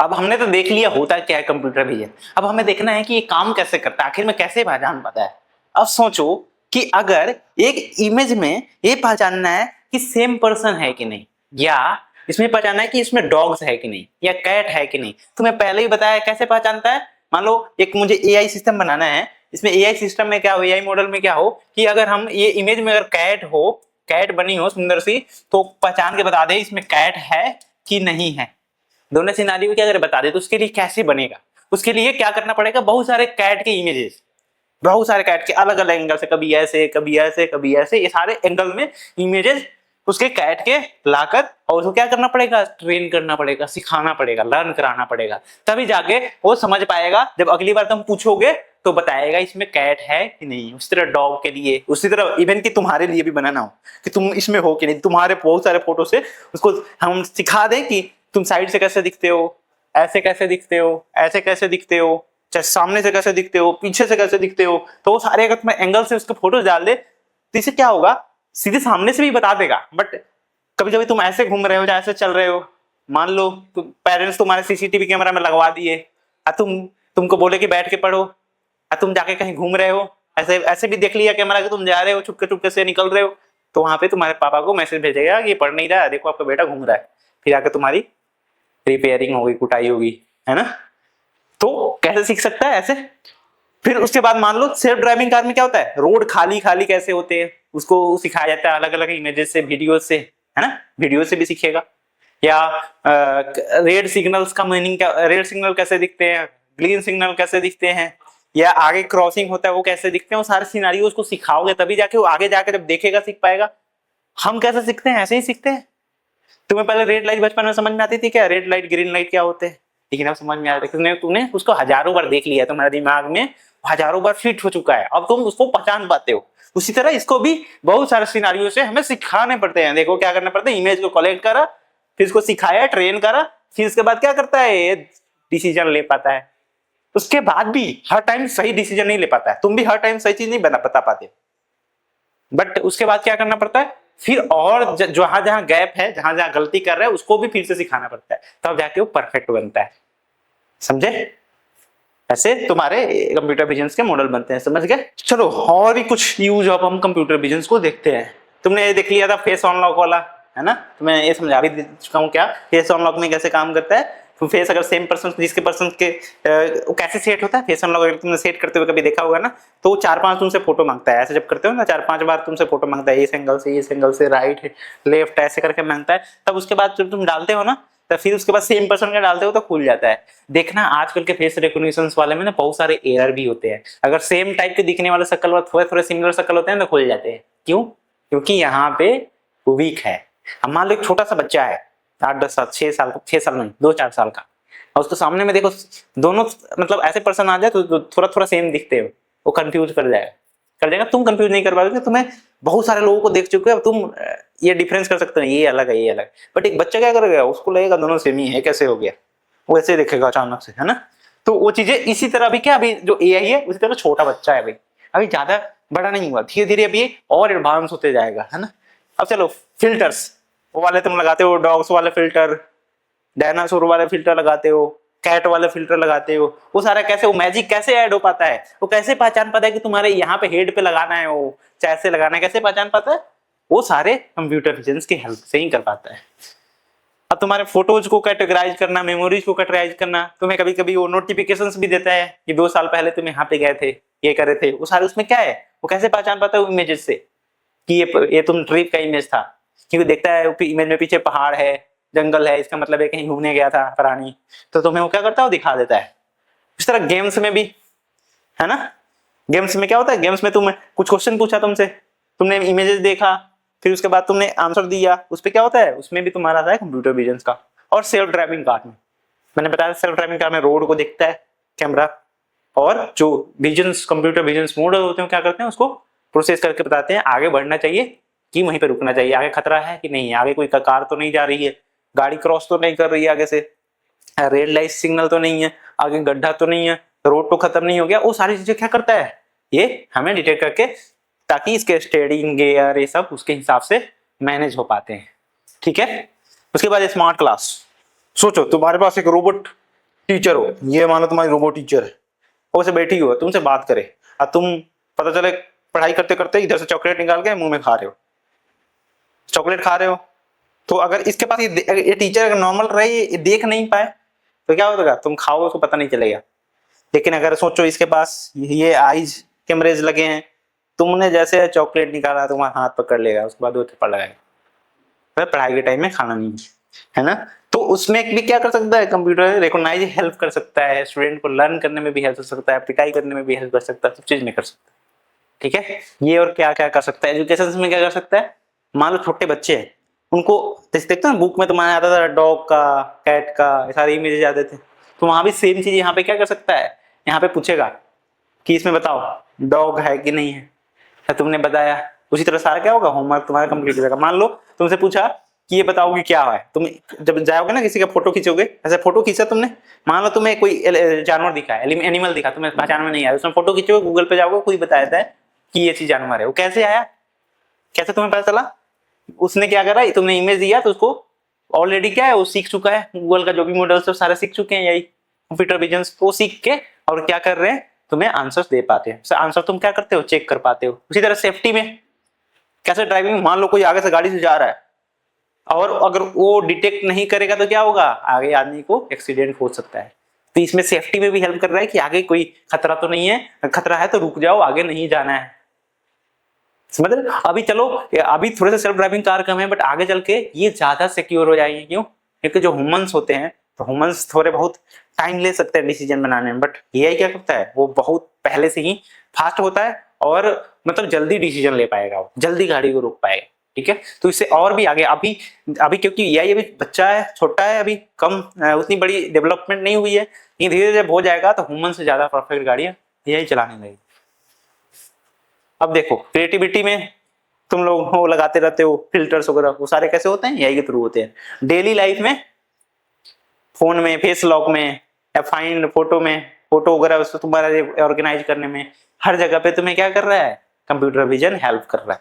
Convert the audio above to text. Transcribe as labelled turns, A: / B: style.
A: अब हमने तो देख लिया होता क्या है कंप्यूटर विजन, अब हमें देखना है कि ये काम कैसे करता है, आखिर में कैसे पहचान पाता है। अब सोचो कि अगर एक इमेज में ये पहचानना है कि सेम पर्सन है कि नहीं, या इसमें पहचानना है कि इसमें डॉग्स है कि नहीं या कैट है कि नहीं, तो मैं पहले ही बताया कैसे पहचानता है। मान लो एक मुझे एआई सिस्टम बनाना है, इसमें एआई सिस्टम में क्या हो, एआई मॉडल में क्या हो कि अगर हम ये इमेज में अगर कैट बनी हो सुंदर सी, तो पहचान के बता दे इसमें कैट है कि नहीं है। दोनों सिनारियो क्या अगर बता दे तो उसके लिए कैसे बनेगा, उसके लिए क्या करना पड़ेगा, बहुत सारे कैट के इमेजेस, बहुत सारे कैट के अलग अलग एंगल से, कभी ऐसे कभी ऐसे कभी ऐसे, ये सारे एंगल में इमेजेस उसके कैट के लाकर और उसको क्या करना पड़ेगा, ट्रेन करना पड़ेगा, सिखाना पड़ेगा, लर्न कराना पड़ेगा, तभी जाके वो समझ पाएगा। जब अगली बार तुम पूछोगे तो बताएगा इसमें कैट है कि नहीं। उसी तरह डॉग के लिए, उसी तरह इवन कि तुम्हारे लिए भी बनाना हो कि तुम इसमें हो कि नहीं, तुम्हारे बहुत सारे फोटो से उसको हम सिखा दें कि तुम साइड से कैसे दिखते हो, ऐसे कैसे दिखते हो, ऐसे कैसे दिखते हो, चाहे सामने से कैसे दिखते हो, पीछे से कैसे दिखते हो। तो वो सारे अगर तुम्हें एंगल से उसके फोटो डाल दे तो इससे क्या होगा, सीधे सामने से भी बता देगा। बट कभी कभी तुम ऐसे घूम रहे हो या ऐसे चल रहे हो, मान लो पेरेंट्स तुम्हारे सीसीटीवी कैमरा में लगवा दिए, तुमको बोले कि बैठ के पढ़ो, तुम जाके कहीं घूम रहे हो, ऐसे ऐसे भी देख लिया कैमरा कि तुम जा रहे हो, चुपके चुपके से निकल रहे हो, तो वहां पे तुम्हारे पापा को मैसेज भेजेगा कि ये पढ़ नहीं रहा है, देखो आपका बेटा घूम रहा है। फिर आके तुम्हारी रिपेयरिंग होगी, कुटाई होगी, है ना। तो कैसे सीख सकता है ऐसे। फिर उसके बाद मान लो सेल्फ ड्राइविंग कार में क्या होता है, रोड खाली खाली कैसे होते हैं उसको सिखाया जाता है अलग अलग इमेजेस से, वीडियो से, है ना, वीडियो से भी सीखेगा। या रेड सिग्नल्स का मीनिंग क्या, रेड सिग्नल कैसे दिखते हैं, ग्रीन सिग्नल कैसे दिखते हैं, या आगे क्रॉसिंग होता है वो कैसे दिखते हैं, वो सारे सिनारियो उसको सिखाओगे तभी जाके वो आगे जाके जब देखेगा सीख पाएगा। हम कैसे सीखते हैं, ऐसे ही सीखते हैं। तुम्हें पहले रेड लाइट बचपन में समझ में आती थी क्या, रेड लाइट ग्रीन लाइट क्या होते हैं, लेकिन अब समझ में आ रहा है, तुमने उसको हजारों बार देख लिया, तुम्हारे दिमाग में हजारों बार फिट हो चुका है, अब तुम उसको पहचान पाते हो। उसी तरह इसको भी बहुत सारे सिनारियो से हमें सिखाने पड़ते हैं। देखो क्या करना पड़ता है, इमेज को कलेक्ट करा, फिर इसको सिखाया, ट्रेन करा, फिर इसके बाद क्या करता है, ये डिसीजन ले पाता है। उसके बाद भी हर टाइम सही डिसीजन नहीं ले पाता है, तुम भी हर टाइम सही चीज नहीं बता पाते, बट उसके बाद क्या करना पड़ता है, फिर और जहां जहां गैप है, जहां जहां गलती कर रहा है उसको भी फिर से सिखाना पड़ता है, तब जाके वो परफेक्ट बनता है। समझे, ऐसे तुम्हारे कंप्यूटर विजन के मॉडल बनते हैं, समझ गए। चलो और भी कुछ यूज ऑफ हम कंप्यूटर विजन को देखते हैं। तुमने ये देख लिया था फेस अनलॉक वाला, है ना, तुम्हें ये समझा भी चुका हूँ क्या फेस अनलॉक में कैसे काम करता है। तो फेस अगर सेम पर्सन, जिसके पर्सन के वो कैसे सेट होता है फेस अनलॉक, अगर तुमने सेट करते हुए कभी देखा होगा ना, तो वो 4-5 तुमसे फोटो मांगता है। ऐसे जब करते हो ना 4-5 बार तुमसे फोटो मांगता है, इस एंगल से राइट लेफ्ट ऐसे करके मांगता है। तब उसके बाद जब तुम डालते हो ना, तो फिर उसके बाद सेम पर्सन का डालते हो तो खुल जाता है। देखना आजकल के फेस रिकॉग्निशन वाले में ना बहुत सारे एरर भी होते हैं। अगर सेम टाइप के दिखने वाले शक्ल और थोड़े थोड़े सिमिलर शक्ल होते हैं तो खुल जाते हैं। क्यों? क्योंकि यहाँ पे वीक है। अब मान लो एक छोटा सा बच्चा है 8-10 साल, 6 साल, 6 साल नहीं 2-4 साल का, और उसको सामने में देखो दोनों मतलब ऐसे पर्सन आ जाए तो थोड़ा थोड़ा सेम दिखते हो, वो कंफ्यूज कर जाएगा। तुम कंफ्यूज नहीं कर पाओगे, तुम्हें बहुत सारे लोगों को देख चुके हो, तुम ये डिफरेंस कर सकते हो, ये अलग है ये अलग। बट एक बच्चा क्या करेगा, उसको लगेगा दोनों सेम ही है, कैसे हो गया, वो ऐसे देखेगा अचानक से, है ना। तो वो चीजें इसी तरह अभी क्या, अभी जो एआई है उसी तरह छोटा बच्चा है भाई, अभी ज्यादा बड़ा नहीं हुआ, धीरे धीरे अभी और एडवांस होते जाएगा, है ना। अब चलो फिल्टर्स वो वाले तुम लगाते हो, डॉग्स वाले फिल्टर, डायनासोर वाले फिल्टर लगाते हो, कैट वाले फिल्टर लगाते हो, वो सारा कैसे, वो मैजिक कैसे ऐड हो पाता है, वो कैसे पहचान पाता है कि तुम्हारे यहाँ पे हेड पे लगाना है, वो कैसे लगाना है, कैसे पहचान पाता है, वो सारे कंप्यूटर विजन की हेल्प से ही कर पाता है। अब तुम्हारे फोटोज को कैटेगराइज करना, मेमोरीज को कैटेगराइज करना, तुम्हें कभी कभी वो नोटिफिकेशंस भी देता है कि 2 साल पहले तुम यहाँ पे गए थे, ये करे थे, वो सारे उसमें क्या है, वो कैसे पहचान पाता है वो इमेजेस से कि ये तुम ट्रिप का इमेज था, क्योंकि देखता है इमेज में पीछे पहाड़ है, जंगल है, इसका मतलब है कहीं घूमने गया था प्राणी, तो तुम्हें वो क्या करता है, वो दिखा देता है। इस तरह गेम्स में भी, है ना, गेम्स में क्या होता है, गेम्स में तुम कुछ क्वेश्चन पूछा तुमसे, तुमने इमेजेस देखा, फिर उसके बाद तुमने आंसर दिया, उस पर क्या होता है, उसमें भी तुम्हारा आता है कंप्यूटर विजन का। और सेल्फ ड्राइविंग कार में मैंने बताया, सेल्फ ड्राइविंग कार में रोड को देखता है कैमरा, और जो विजन्स कंप्यूटर विजन्स मोड होते हैं क्या करते हैं, उसको प्रोसेस करके बताते हैं आगे बढ़ना चाहिए कि वहीं पे रुकना चाहिए, आगे खतरा है कि नहीं, आगे कोई कार तो नहीं जा रही है, गाड़ी क्रॉस तो नहीं कर रही है आगे से, रेड लाइट सिग्नल तो नहीं है, आगे गड्ढा तो नहीं है, रोड तो खत्म नहीं हो गया, वो सारी चीजें क्या करता है, ये हमें डिटेक्ट करके, ताकि इसके स्टेयरिंग गियर ये सब उसके हिसाब से मैनेज हो पाते हैं। ठीक है। उसके बाद स्मार्ट क्लास, सोचो तुम्हारे पास एक रोबोट टीचर हो, ये मानो तुम्हारी रोबोट टीचर है, वो से बैठी हो तुमसे बात करे और तुम पता चले पढ़ाई करते करते इधर से चॉकलेट निकाल के मुंह में खा रहे हो, चॉकलेट खा रहे हो। तो अगर इसके पास ये टीचर अगर नॉर्मल रहे, ये देख नहीं पाए तो क्या होगा, तुम खाओगे उसको पता नहीं चलेगा। लेकिन अगर सोचो इसके पास ये आईज कैमरेज लगे हैं, तुमने जैसे चॉकलेट निकाला तुम्हारा हाथ पकड़ लेगा, उसके बाद वो थप्पड़ लगाएगा, पढ़ाई के टाइम में खाना नहीं है ना। तो उसमें भी क्या कर सकता है कंप्यूटर, रिकॉग्नाइज हेल्प कर सकता है, स्टूडेंट को लर्न करने में भी हेल्प कर सकता है, पिटाई करने में भी हेल्प कर सकता है, सब चीज में कर सकता है। ठीक है, ये और क्या क्या कर सकता है एजुकेशन में, क्या कर सकता है। मान लो छोटे बच्चे हैं, उनको देखते हो ना बुक में तुम्हारे आता था डॉग का, कैट का, सारे इमेजेस आते थे, तो वहां भी सेम चीज यहाँ पे क्या कर सकता है, यहाँ पे पूछेगा कि इसमें बताओ डॉग है कि नहीं है, तो तुमने बताया, उसी तरह सारा क्या होगा, होमवर्क तुम्हारा कंप्लीट हो जाएगा। मान लो तुमसे पूछा कि ये बताओ कि क्या है, तुम जब जाओगे ना किसी का फोटो खींचोगे, ऐसे फोटो खींचा तुमने, मान लो तुम्हें कोई जानवर दिखा है, एनिमल दिखा, तुम्हें पहचान में नहीं आया, उसमें फोटो खींचोगे, गूगल पे जाओगे, कोई बताया था कि ये चीज जानवर है, वो कैसे आया, कैसे तुम्हें पता चला, उसने क्या करा, तुमने इमेज दिया तो उसको ऑलरेडी क्या है, वो सीख चुका है, गूगल का जो भी मॉडल सब सारे सीख चुके हैं, यही कंप्यूटर विजन को सीख के, और क्या कर रहे हैं, तुम्हें आंसर्स दे पाते हैं। आंसर तुम क्या करते हो, चेक कर पाते हो। उसी तरह सेफ्टी में, कैसे ड्राइविंग, मान लो कोई आगे से गाड़ी से जा रहा है और अगर वो डिटेक्ट नहीं करेगा तो क्या होगा, आगे आदमी को एक्सीडेंट हो सकता है। तो इसमें सेफ्टी में भी हेल्प कर रहा है कि आगे कोई खतरा तो नहीं है, खतरा है तो रुक जाओ, आगे नहीं जाना है। समझ रहे, अभी चलो अभी थोड़े से सेल्फ ड्राइविंग कार कम है, बट आगे चल के ये ज्यादा सिक्योर हो जाएंगे। क्यों, क्योंकि जो ह्यूमंस होते हैं, तो ह्यूमंस थोड़े बहुत टाइम ले सकते हैं डिसीजन बनाने में, बट एआई क्या करता है, वो बहुत पहले से ही फास्ट होता है और मतलब जल्दी डिसीजन ले पाएगा, वो जल्दी गाड़ी को रोक पाएगा। ठीक है, तो इससे और भी आगे, अभी अभी क्योंकि एआई अभी बच्चा है, छोटा है, अभी कम उतनी बड़ी डेवलपमेंट नहीं हुई है, लेकिन धीरे धीरे जब हो जाएगा तो ह्यूमन से ज्यादा परफेक्ट गाड़ियां एआई चलाने लगेगी। अब देखो क्रिएटिविटी में तुम लोग वो लगाते रहते हो फिल्टर्स वगैरह, वो सारे कैसे होते हैं, एआई के थ्रू होते हैं। डेली लाइफ में फोन में, फेस लॉक में, या फाइंड फोटो में, फोटो वगैरह उसको तुम्हारा ऑर्गेनाइज करने में, हर जगह पे तुम्हें क्या कर रहा है, कंप्यूटर विजन हेल्प कर रहा है।